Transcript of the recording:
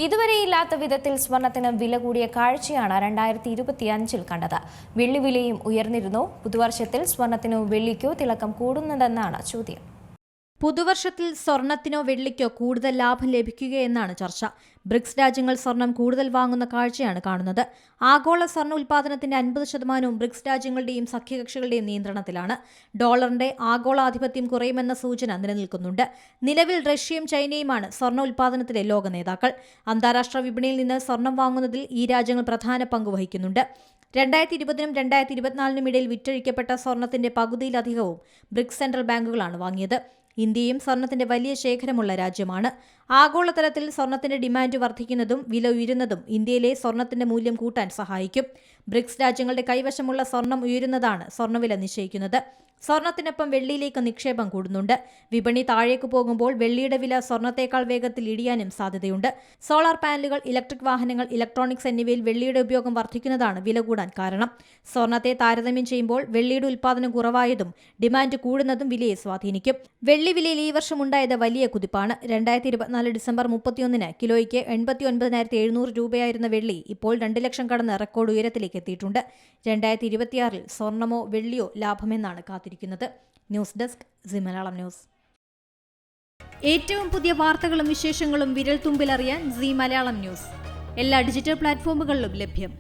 ഇതുവരെയില്ലാത്ത വിധത്തിൽ സ്വർണത്തിന് വില കൂടിയ കാഴ്ചയാണ് 2025 കണ്ടത്. വെള്ളി വിലയും ഉയർന്നിരുന്നു. പുതുവർഷത്തിൽ സ്വർണത്തിനോ വെള്ളിക്കോ തിളക്കം കൂടുന്നതെന്നാണ് ചോദ്യം. പുതുവർഷത്തിൽ സ്വർണത്തിനോ വെള്ളിക്കോ കൂടുതൽ ലാഭം ലഭിക്കുകയെന്നാണ് ചർച്ച. ബ്രിക്സ് രാജ്യങ്ങൾ സ്വർണം കൂടുതൽ വാങ്ങുന്ന കാഴ്ചയാണ് കാണുന്നത്. ആഗോള സ്വർണ്ണ ഉൽപ്പാദനത്തിന്റെ 50% ബ്രിക്സ് രാജ്യങ്ങളുടെയും സഖ്യകക്ഷികളുടെയും നിയന്ത്രണത്തിലാണ്. ഡോളറിന്റെ ആഗോളാധിപത്യം കുറയുമെന്ന സൂചന നിലനിൽക്കുന്നുണ്ട്. നിലവിൽ റഷ്യയും ചൈനയുമാണ് സ്വർണ്ണ ഉൽപ്പാദനത്തിലെ ലോക നേതാക്കൾ. അന്താരാഷ്ട്ര വിപണിയിൽ നിന്ന് സ്വർണം വാങ്ങുന്നതിൽ ഈ രാജ്യങ്ങൾ പ്രധാന പങ്ക് വഹിക്കുന്നുണ്ട്. 2020-നും 2024-നും ഇടയിൽ വിറ്റഴിക്കപ്പെട്ട സ്വർണത്തിന്റെ പകുതിയിലധികവും ബ്രിക്സ് സെൻട്രൽ ബാങ്കുകളാണ് വാങ്ങിയത്. ഇന്ത്യയും സ്വർണത്തിന്റെ വലിയ ശേഖരമുള്ള രാജ്യമാണ്. ആഗോളതലത്തിൽ സ്വർണത്തിന്റെ ഡിമാൻഡ് വർദ്ധിക്കുന്നതും വില ഉയരുന്നതും ഇന്ത്യയിലെ സ്വർണത്തിന്റെ മൂല്യം കൂട്ടാൻ സഹായിക്കും. ബ്രിക്സ് രാജ്യങ്ങളുടെ കൈവശമുള്ള സ്വർണം ഉയരുന്നതാണ് സ്വർണ്ണവില നിശ്ചയിക്കുന്നത്. സ്വർണത്തിനൊപ്പം വെള്ളിയിലേക്ക് നിക്ഷേപം കൂടുന്നുണ്ട്. വിപണി താഴേക്ക് പോകുമ്പോൾ വെള്ളിയുടെ വില സ്വർണത്തേക്കാൾ വേഗത്തിൽ ഇടിയാനും സാധ്യതയുണ്ട്. സോളാർ പാനലുകൾ, ഇലക്ട്രിക് വാഹനങ്ങൾ, ഇലക്ട്രോണിക്സ് എന്നിവയിൽ വെള്ളിയുടെ ഉപയോഗം വർദ്ധിക്കുന്നതാണ് വില കൂടാൻ കാരണം. സ്വർണത്തെ താരതമ്യം ചെയ്യുമ്പോൾ വെള്ളിയുടെ ഉൽപ്പാദനം കുറവായതും ഡിമാൻഡ് കൂടുന്നതും വിലയെ സ്വാധീനിക്കും. വെള്ളി വിലയിൽ ഈ വർഷം ഉണ്ടായത് വലിയ കുതിപ്പാണ്. 2024 ഡിസംബർ 31-ന് കിലോയ്ക്ക് 89,700 രൂപയായിരുന്ന വെള്ളി ഇപ്പോൾ 2 ലക്ഷം കടന്ന് റെക്കോർഡ് ഉയരത്തിലേക്ക് എത്തിയിട്ടുണ്ട്. 2026-ൽ സ്വർണമോ വെള്ളിയോ ലാഭമെന്നാണ് കാത്തിരിക്കുന്നത്. News desk C Malayalam news. ഏറ്റവും പുതിയ വാർത്തകളും വിശേഷങ്ങളും വിരൽ തുമ്പിലറിയാൻ സി മലയാളം ന്യൂസ് എല്ലാ ഡിജിറ്റൽ പ്ലാറ്റ്ഫോമുകളിലും ലഭ്യം.